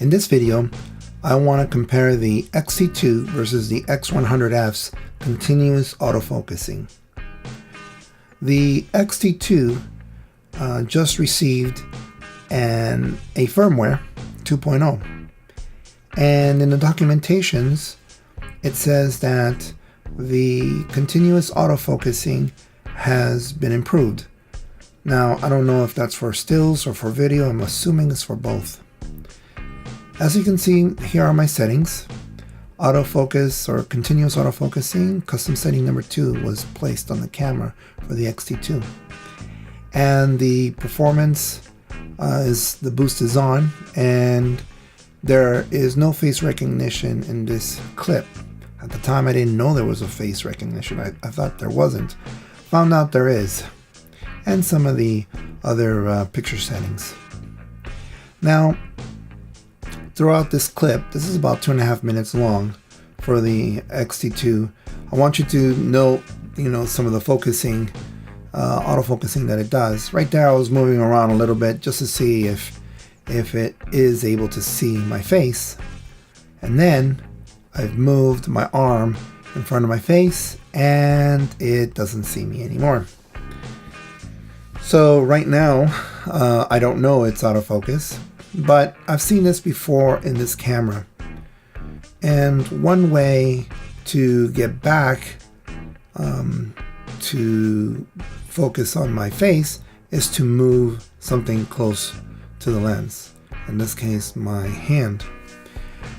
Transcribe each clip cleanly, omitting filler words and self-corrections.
In this video, I want to compare the X-T2 versus the X100F's continuous autofocusing. The X-T2 just received a firmware 2.0, and in the documentations it says that the continuous autofocusing has been improved. Now, I don't know if that's for stills or for video. I'm assuming it's for both. As you can see, here are my settings. Autofocus or continuous autofocusing, custom setting number 2 was placed on the camera for the X-T2. And the performance the boost is on, and there is no face recognition in this clip. At the time, I didn't know there was a face recognition. I thought there wasn't. Found out there is. And some of the other picture settings. Now, throughout this clip, this is about 2.5 minutes long for the X-T2. I want you to note, some of the focusing, autofocusing that it does. Right there, I was moving around a little bit just to see if it is able to see my face. And then I've moved my arm in front of my face, and it doesn't see me anymore. So right now, I don't know it's autofocus, but I've seen this before in this camera. And one way to get back to focus on my face is to move something close to the lens. In this case, my hand.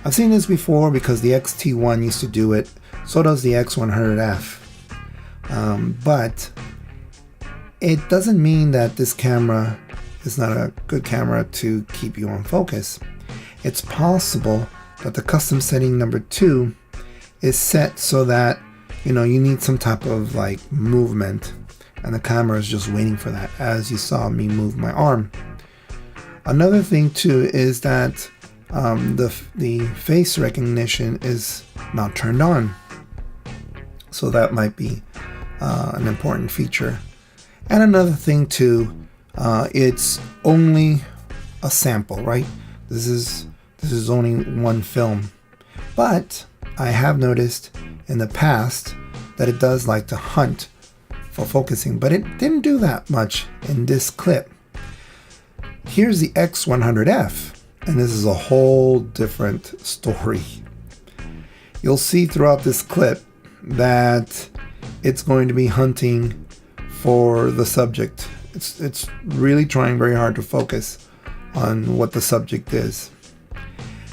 I've seen this before because the X-T1 used to do it. So does the X100F. But it doesn't mean that this camera is not a good camera to keep you on focus. It's possible that the custom setting number 2 is set so that you need some type of movement, and the camera is just waiting for that, as you saw me move my arm. Another thing too is that the face recognition is not turned on, so that might be an important feature. And another thing too, it's only a sample, right? This is only one film, but I have noticed in the past that it does like to hunt for focusing, but it didn't do that much in this clip. Here's the X100F, and this is a whole different story. You'll see throughout this clip that it's going to be hunting for the subject. It's really trying very hard to focus on what the subject is.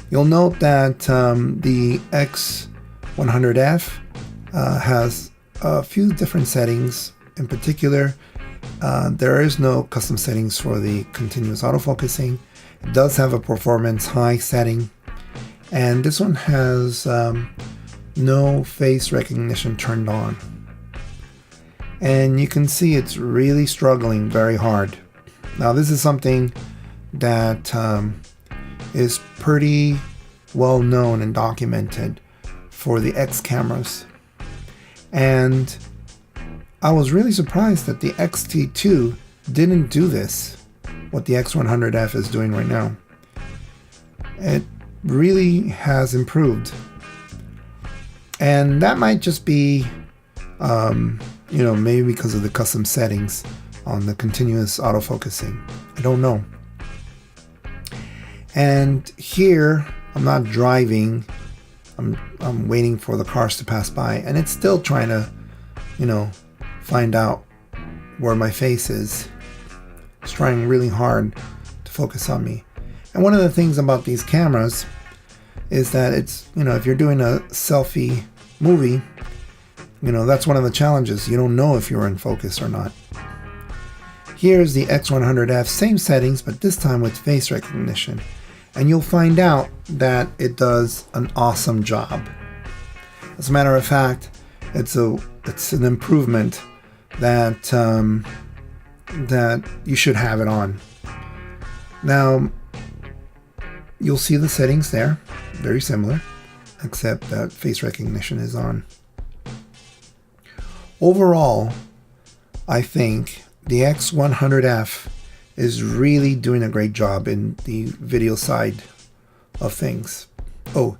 You'll note that the X100F has a few different settings. In particular, there is no custom settings for the continuous autofocusing. It does have a performance high setting, and this one has no face recognition turned on. And you can see it's really struggling very hard. Now, this is something that is pretty well known and documented for the X cameras. And I was really surprised that the X-T2 didn't do this, what the X100F is doing right now. It really has improved. And that might just be maybe because of the custom settings on the continuous autofocusing. I don't know. And here, I'm not driving. I'm waiting for the cars to pass by, and it's still trying to, find out where my face is. It's trying really hard to focus on me. And one of the things about these cameras is that it's, if you're doing a selfie movie, that's one of the challenges. You don't know if you're in focus or not. Here's the X100F, same settings, but this time with face recognition. And you'll find out that it does an awesome job. As a matter of fact, it's an improvement that that you should have it on. Now, you'll see the settings there, very similar, except that face recognition is on. Overall, I think the X100F is really doing a great job in the video side of things. Oh,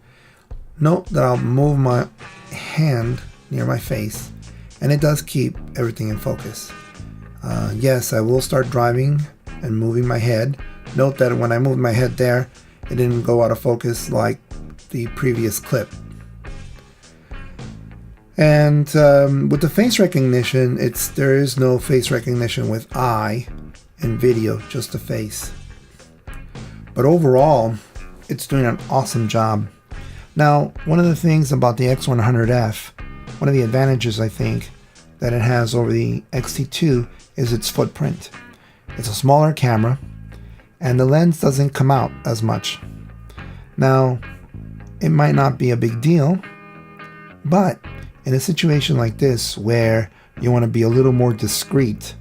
note that I'll move my hand near my face, and it does keep everything in focus. Yes, I will start driving and moving my head. Note that when I moved my head there, it didn't go out of focus like the previous clip. And with the face recognition, there is no face recognition with eye in video, just the face. But overall, it's doing an awesome job. Now, one of the things about the X100F, one of the advantages I think that it has over the X-T2 is its footprint. It's a smaller camera, and the lens doesn't come out as much. Now, it might not be a big deal, but in a situation like this where you want to be a little more discreet,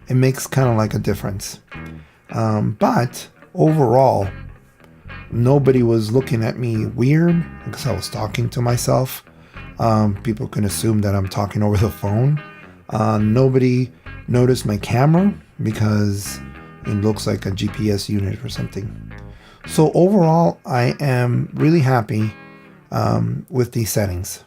it makes kind of like a difference. But overall, nobody was looking at me weird because I was talking to myself. People can assume that I'm talking over the phone. Nobody noticed my camera because it looks like a GPS unit or something. So overall, I am really happy with these settings.